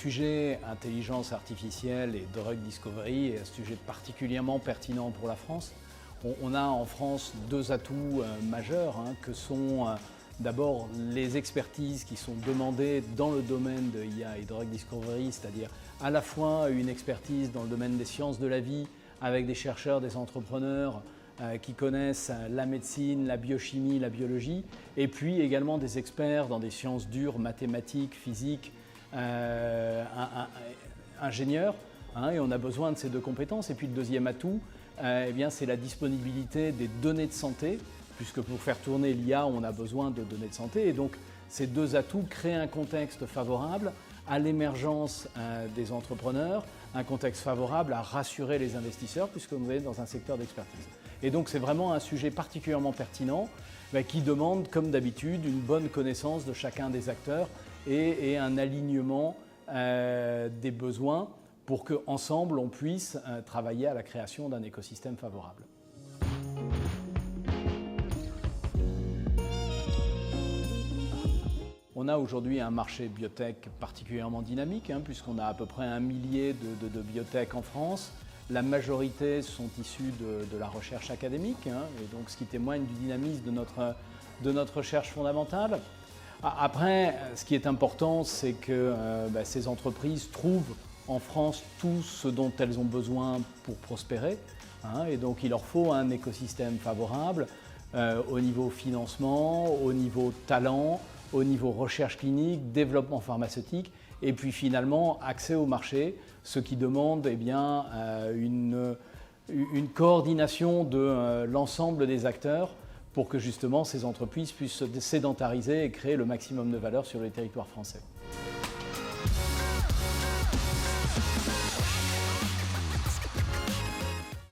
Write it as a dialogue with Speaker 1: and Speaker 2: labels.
Speaker 1: sujet intelligence artificielle et drug discovery est un sujet particulièrement pertinent pour la France. On a en France deux atouts majeurs que sont d'abord les expertises qui sont demandées dans le domaine de IA et drug discovery, c'est-à-dire à la fois une expertise dans le domaine des sciences de la vie avec des chercheurs, des entrepreneurs qui connaissent la médecine, la biochimie, la biologie, et puis également des experts dans des sciences dures, mathématiques, physique, ingénieurs, et on a besoin de ces deux compétences. Et puis le deuxième atout, c'est la disponibilité des données de santé, puisque pour faire tourner l'IA, on a besoin de données de santé. Et donc ces deux atouts créent un contexte favorable à l'émergence des entrepreneurs, un contexte favorable à rassurer les investisseurs, puisque vous êtes dans un secteur d'expertise. Et donc c'est vraiment un sujet particulièrement pertinent qui demande, comme d'habitude, une bonne connaissance de chacun des acteurs et un alignement des besoins pour qu'ensemble on puisse travailler à la création d'un écosystème favorable. On a aujourd'hui un marché biotech particulièrement dynamique, puisqu'on a à peu près 1 millier de biotech en France. La majorité sont issues de la recherche académique, et donc ce qui témoigne du dynamisme de notre recherche fondamentale. Après, ce qui est important, c'est que ces entreprises trouvent en France tout ce dont elles ont besoin pour prospérer, et donc il leur faut un écosystème favorable au niveau financement, au niveau talent, au niveau recherche clinique, développement pharmaceutique, et puis finalement accès au marché, ce qui demande une coordination de l'ensemble des acteurs pour que justement ces entreprises puissent se sédentariser et créer le maximum de valeur sur le territoire français.